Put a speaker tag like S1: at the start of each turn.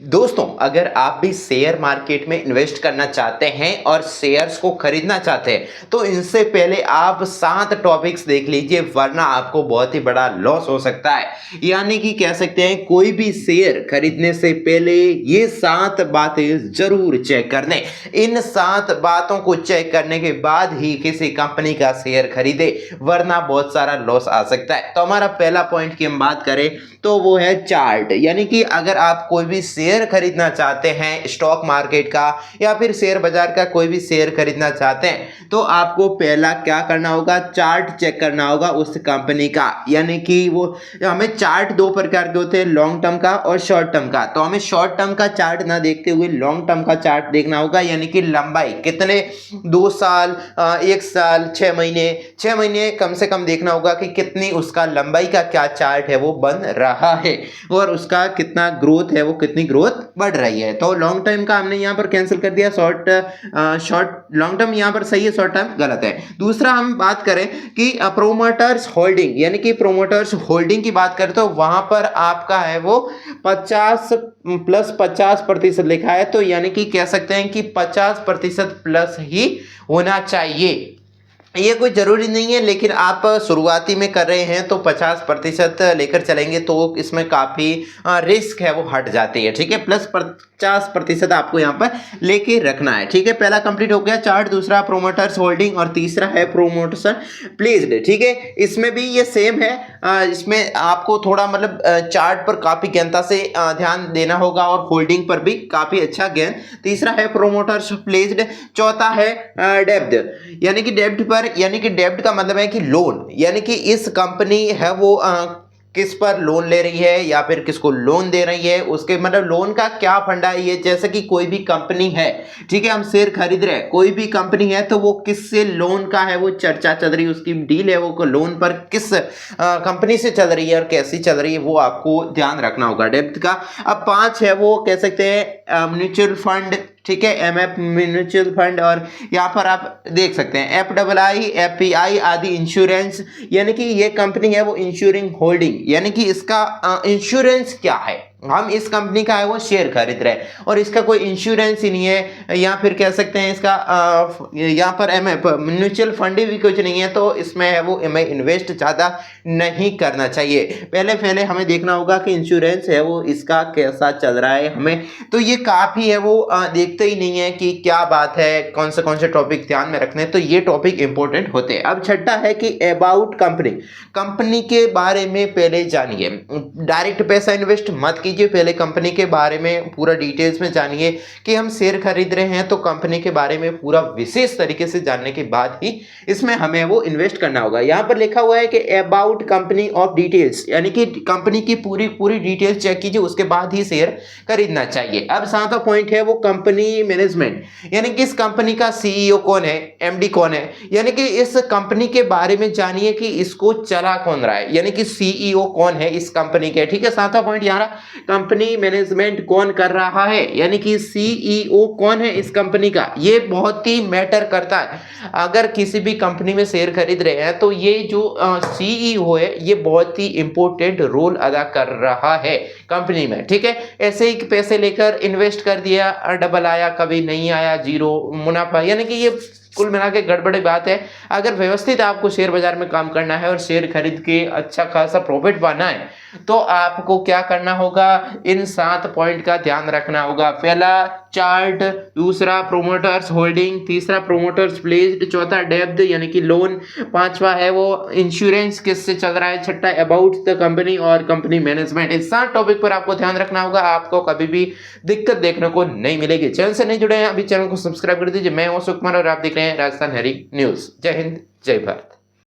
S1: दोस्तों, अगर आप भी शेयर मार्केट में इन्वेस्ट करना चाहते हैं और शेयर्स को खरीदना चाहते हैं, तो इनसे पहले आप 7 टॉपिक्स देख लीजिए, वरना आपको बहुत ही बड़ा लॉस हो सकता है। यानी कि कह सकते हैं, कोई भी शेयर खरीदने से पहले ये 7 बातें जरूर चेक कर लें। इन 7 बातों को चेक करने के बाद ही किसी कंपनी का शेयर खरीदे, वरना बहुत सारा लॉस आ सकता है। तो हमारा पहला पॉइंट की हम बात करें तो वो है चार्ट। यानी कि अगर आप कोई भी शेयर खरीदना चाहते हैं स्टॉक मार्केट का या फिर शेयर बाजार का कोई भी शेयर खरीदना चाहते हैं, तो आपको पहला क्या करना होगा, चार्ट चेक करना होगा उस कंपनी का। यानी कि वो हमें चार्ट 2 प्रकार के होते हैं, लॉन्ग टर्म का और शॉर्ट टर्म का। तो हमें शॉर्ट टर्म का चार्ट ना देखते हुए लॉन्ग टर्म का चार्ट देखना होगा। यानी कि लंबाई कितने, 2 साल, 1 साल, 6 महीने, 6 महीने कम से कम देखना होगा कि कितनी उसका लंबाई का क्या चार्ट है वो बन रहा है और उसका कितना ग्रोथ है, वो कितनी ग्रोथ बढ़ रही है। तो लॉन्ग टर्म का हमने यहां पर कैंसिल कर दिया, लॉन्ग टर्म यहां पर सही है, शॉर्ट टर्म गलत है। दूसरा हम बात करें कि प्रोमोटर्स होल्डिंग, यानी कि प्रोमोटर्स होल्डिंग की बात करें तो वहां पर आपका है वो 50 प्लस 50% लिखा है। तो यानी कि कह सकते हैं कि 50% प्लस ही होना चाहिए। ये कोई ज़रूरी नहीं है, लेकिन आप शुरुआती में कर रहे हैं तो 50% लेकर चलेंगे तो इसमें काफ़ी रिस्क है वो हट जाती है। ठीक है, प्लस 50% आपको यहाँ पर लेके रखना है। ठीक है, पहला कंप्लीट हो गया चार्ट, दूसरा प्रोमोटर्स होल्डिंग और तीसरा है प्रोमोटर्स प्लेस्ड। ठीक है, इसमें भी ये सेम है। इसमें आपको थोड़ा मतलब चार्ट पर काफ़ी गहनता से ध्यान देना होगा और होल्डिंग पर भी काफ़ी अच्छा ज्ञान। तीसरा है प्रोमोटर्स प्लेस्ड। चौथा है डेब्ट, यानी कि डेब्ट पर, यानी कि डेब्ट का मतलब है कि लोन, यानी कि इस कंपनी है वो किस पर लोन ले रही है या फिर किसको लोन दे रही है, उसके मतलब लोन का क्या फंडा है ये। जैसे कि कोई भी कंपनी है, ठीक है, हम शेयर खरीद रहे हैं, कोई भी कंपनी है तो वो किससे लोन का है वो चर्चा चल रही है, उसकी डील है वो लोन पर किस कंपनी से चल रही है और कैसी चल रही है, वो आपको ध्यान रखना होगा डेब्ट का। अब 5 है वो कह सकते हैं म्यूचुअल फंड। ठीक है, एमएफ म्यूचुअल फंड, और यहाँ पर आप देख सकते हैं एफडब्ल्यूआई, एफपीआई आदि इंश्योरेंस, यानी कि ये कंपनी है वो इंश्योरिंग होल्डिंग, यानी कि इसका इंश्योरेंस क्या है, हम इस कंपनी का है वो शेयर खरीद रहे हैं और इसका कोई इंश्योरेंस ही नहीं है, या फिर कह सकते हैं इसका यहाँ पर एमएफ म्यूचुअल फंड भी कुछ नहीं है, तो इसमें है वो हमें इन्वेस्ट ज़्यादा नहीं करना चाहिए। पहले हमें देखना होगा कि इंश्योरेंस है वो इसका कैसा चल रहा है हमें। तो ये काफ़ी है वो देखते ही नहीं है कि क्या बात है, कौन से टॉपिक ध्यान में रखने हैं, तो ये टॉपिक इंपॉर्टेंट होते हैं। अब छठा है कि अबाउट कंपनी, कंपनी के बारे में पहले जानिए। डायरेक्ट पैसा इन्वेस्ट मत कीजिए, पहले कंपनी के बारे में पूरा डिटेल्स में जानिए कि हम शेयर खरीद रहे हैं, तो कंपनी के बारे में पूरा विशेष तरीके से जानने के बाद ही इसमें हमें वो इन्वेस्ट करना होगा। यहाँ पर लिखा हुआ है कि अबाउट कंपनी ऑफ डिटेल्स, यानी कि कंपनी की पूरी डिटेल्स चेक कीजिए, उसके बाद ही शेयर खरीदना चाहिए। अब 7वां पॉइंट है वो कंपनी मैनेजमेंट, यानी कि इस कंपनी का सीईओ कौन है, एमडी कौन है, यानी कि इस कंपनी के बारे में जानिए कि इसको चला कौन रहा है, यानी कि सीईओ कौन है इस कंपनी के। ठीक है, 7वां पॉइंट यहाँ कंपनी मैनेजमेंट कौन कर रहा है, यानी कि सीईओ कौन है इस कंपनी का, ये बहुत ही मैटर करता है। अगर किसी भी कंपनी में शेयर खरीद रहे हैं तो ये जो सीईओ है ये बहुत ही इंपॉर्टेंट रोल अदा कर रहा है कंपनी में। ठीक है, ऐसे ही पैसे लेकर इन्वेस्ट कर दिया, डबल आया, कभी नहीं आया, जीरो मुनाफा, यानी कि ये कुल मिला के गड़बड़ी बात है। अगर व्यवस्थित आपको शेयर बाजार में काम करना है और शेयर खरीद के अच्छा खासा प्रॉफिट पाना है, तो आपको क्या करना होगा, इन 7 पॉइंट का ध्यान रखना होगा। पहला चार्ट, दूसरा प्रोमोटर्स होल्डिंग, तीसरा प्रोमोटर्स प्लेस्ड, चौथा डेब्ट यानी कि लोन, 5वां है वो इंश्योरेंस किससे चल रहा है, छठा अबाउट द कंपनी और कंपनी मैनेजमेंट। इस 7 टॉपिक पर आपको ध्यान रखना होगा, आपको कभी भी दिक्कत देखने को नहीं मिलेगी। चैनल से नहीं जुड़े हैं अभी, चैनल को सब्सक्राइब कर दीजिए। मैं हूं सुकुमार और आप देख रहे हैं राजस्थान हरी न्यूज। जय हिंद, जय भारत।